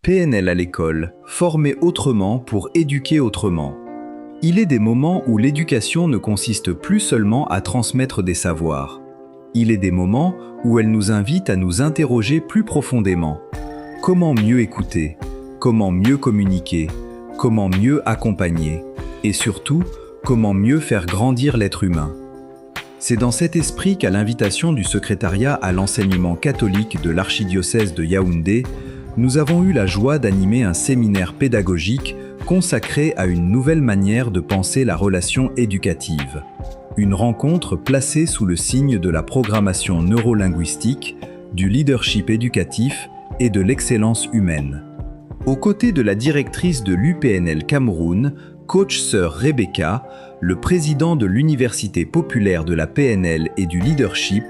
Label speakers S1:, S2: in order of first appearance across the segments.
S1: PNL à l'école, former autrement pour éduquer autrement. Il est des moments où l'éducation ne consiste plus seulement à transmettre des savoirs. Il est des moments où elle nous invite à nous interroger plus profondément. Comment mieux écouter? Comment mieux communiquer? Comment mieux accompagner? Et surtout, comment mieux faire grandir l'être humain? C'est dans cet esprit qu'à l'invitation du secrétariat à l'enseignement catholique de l'archidiocèse de Yaoundé, nous avons eu la joie d'animer un séminaire pédagogique consacré à une nouvelle manière de penser la relation éducative. Une rencontre placée sous le signe de la programmation neurolinguistique, du leadership éducatif et de l'excellence humaine. Aux côtés de la directrice de l'UPNL Cameroun, coach sœur Rebecca, le président de l'Université populaire de la PNL et du leadership,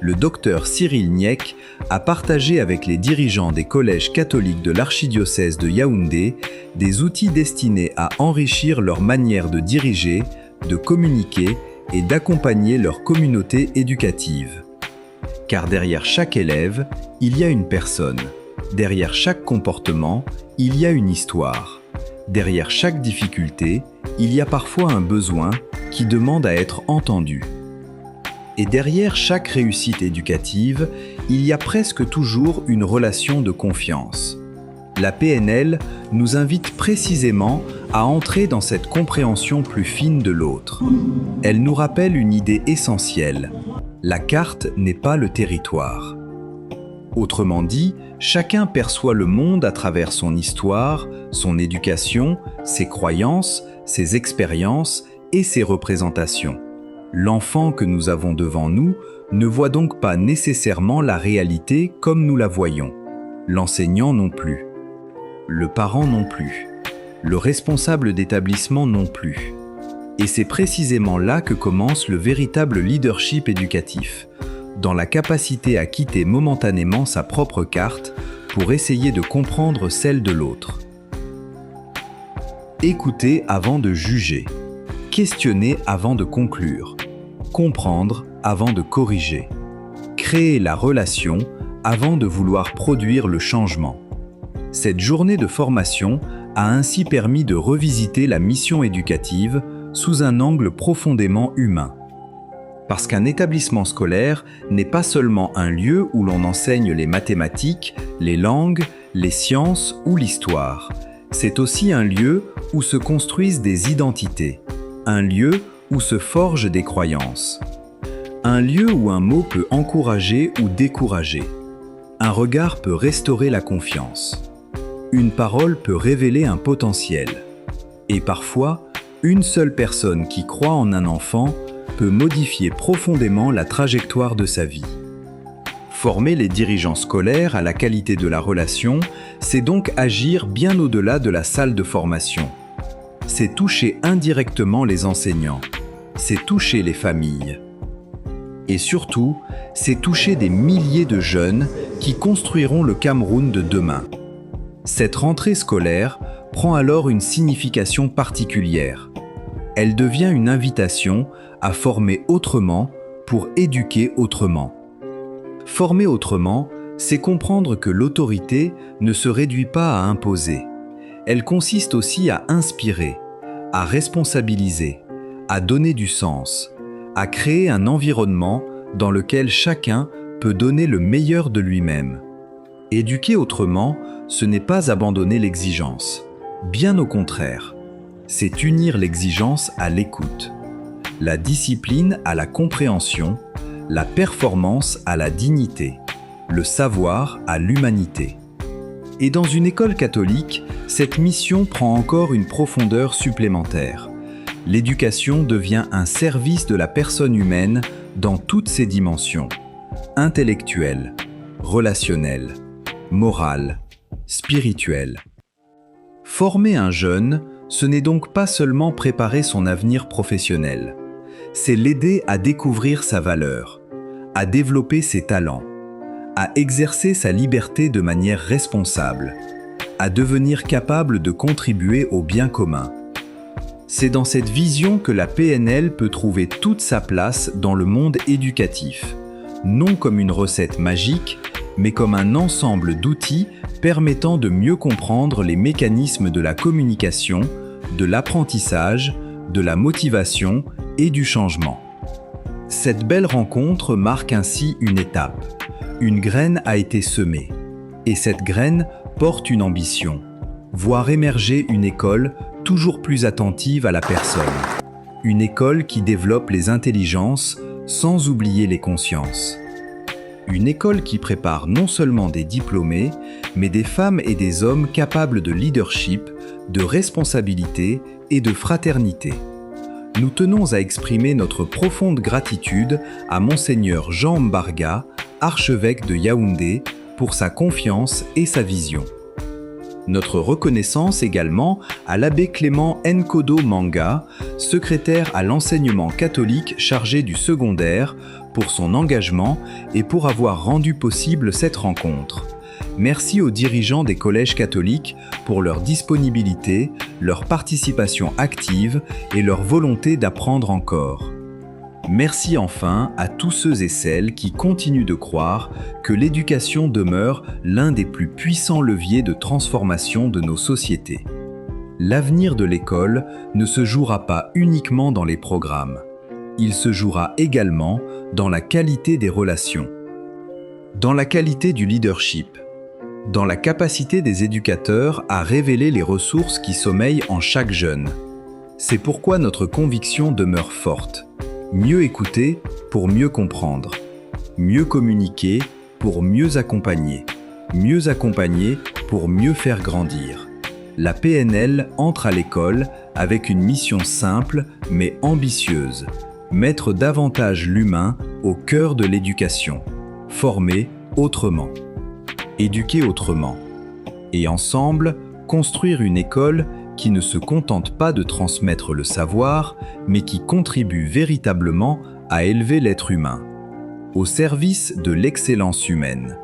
S1: le docteur Cyril Niek, a partagé avec les dirigeants des collèges catholiques de l'archidiocèse de Yaoundé des outils destinés à enrichir leur manière de diriger, de communiquer et d'accompagner leur communauté éducative. Car derrière chaque élève, il y a une personne. Derrière chaque comportement, il y a une histoire. Derrière chaque difficulté, il y a parfois un besoin qui demande à être entendu. Et derrière chaque réussite éducative, il y a presque toujours une relation de confiance. La PNL nous invite précisément à entrer dans cette compréhension plus fine de l'autre. Elle nous rappelle une idée essentielle. La carte n'est pas le territoire. Autrement dit, chacun perçoit le monde à travers son histoire, son éducation, ses croyances, ses expériences et ses représentations. L'enfant que nous avons devant nous ne voit donc pas nécessairement la réalité comme nous la voyons. L'enseignant non plus. Le parent non plus. Le responsable d'établissement non plus. Et c'est précisément là que commence le véritable leadership éducatif, dans la capacité à quitter momentanément sa propre carte pour essayer de comprendre celle de l'autre. Écouter avant de juger. Questionner avant de conclure. Comprendre avant de corriger. Créer la relation avant de vouloir produire le changement. Cette journée de formation a ainsi permis de revisiter la mission éducative sous un angle profondément humain. Parce qu'un établissement scolaire n'est pas seulement un lieu où l'on enseigne les mathématiques, les langues, les sciences ou l'histoire. C'est aussi un lieu où se construisent des identités, un lieu où se forgent des croyances, un lieu où un mot peut encourager ou décourager, un regard peut restaurer la confiance, une parole peut révéler un potentiel, et parfois, une seule personne qui croit en un enfant peut modifier profondément la trajectoire de sa vie. Former les dirigeants scolaires à la qualité de la relation, c'est donc agir bien au-delà de la salle de formation. C'est toucher indirectement les enseignants, c'est toucher les familles. Et surtout, c'est toucher des milliers de jeunes qui construiront le Cameroun de demain. Cette rentrée scolaire prend alors une signification particulière. Elle devient une invitation à former autrement pour éduquer autrement. Former autrement, c'est comprendre que l'autorité ne se réduit pas à imposer. Elle consiste aussi à inspirer, à responsabiliser, à donner du sens, à créer un environnement dans lequel chacun peut donner le meilleur de lui-même. Éduquer autrement, ce n'est pas abandonner l'exigence. Bien au contraire, c'est unir l'exigence à l'écoute, la discipline à la compréhension, la performance à la dignité, le savoir à l'humanité. Et dans une école catholique, cette mission prend encore une profondeur supplémentaire. L'éducation devient un service de la personne humaine dans toutes ses dimensions, intellectuelle, relationnelle, morale, spirituelle. Former un jeune, ce n'est donc pas seulement préparer son avenir professionnel, c'est l'aider à découvrir sa valeur, à développer ses talents, à exercer sa liberté de manière responsable, à devenir capable de contribuer au bien commun. C'est dans cette vision que la PNL peut trouver toute sa place dans le monde éducatif, non comme une recette magique, mais comme un ensemble d'outils permettant de mieux comprendre les mécanismes de la communication, de l'apprentissage, de la motivation et du changement. Cette belle rencontre marque ainsi une étape. Une graine a été semée, et cette graine porte une ambition, voir émerger une école toujours plus attentive à la personne. Une école qui développe les intelligences sans oublier les consciences. Une école qui prépare non seulement des diplômés, mais des femmes et des hommes capables de leadership, de responsabilité et de fraternité. Nous tenons à exprimer notre profonde gratitude à Monseigneur Jean Mbarga, archevêque de Yaoundé, pour sa confiance et sa vision. Notre reconnaissance également à l'abbé Clément Nkodo Manga, secrétaire à l'enseignement catholique chargé du secondaire, pour son engagement et pour avoir rendu possible cette rencontre. Merci aux dirigeants des collèges catholiques pour leur disponibilité, leur participation active et leur volonté d'apprendre encore. Merci enfin à tous ceux et celles qui continuent de croire que l'éducation demeure l'un des plus puissants leviers de transformation de nos sociétés. L'avenir de l'école ne se jouera pas uniquement dans les programmes. Il se jouera également dans la qualité des relations, dans la qualité du leadership, dans la capacité des éducateurs à révéler les ressources qui sommeillent en chaque jeune. C'est pourquoi notre conviction demeure forte. Mieux écouter pour mieux comprendre. Mieux communiquer pour mieux accompagner. Mieux accompagner pour mieux faire grandir. La PNL entre à l'école avec une mission simple mais ambitieuse. Mettre davantage l'humain au cœur de l'éducation. Former autrement. Éduquer autrement. Et ensemble, construire une école qui ne se contente pas de transmettre le savoir, mais qui contribue véritablement à élever l'être humain, au service de l'excellence humaine.